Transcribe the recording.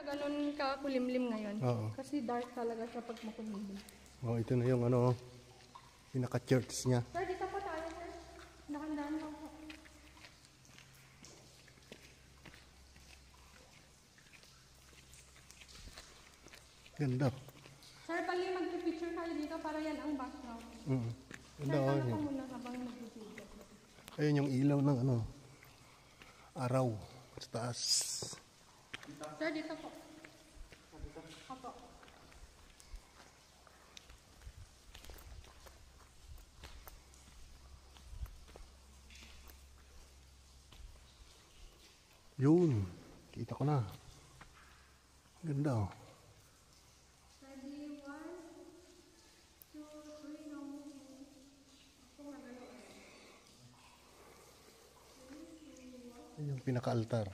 Ganun ka kulimlim ngayon. Oo. Kasi dark talaga siya pag makulimlim. Oh, ito na yung ano, pinaka-church niya. Sir, dito pa tayo, sir. Nakandaan lang po. Ganda. Sir, pali mag-picture tayo dito para yan ang background. Ganda Sir, oh, kala ko yun. muna habang nag-video. Ayun yung ilaw ng ano, araw sa taas. Sir, dito po. Opo. Yun, kita ko na. Ganda oh. Ready, 1, 2, 3, no. Ayun yung pinaka-altar.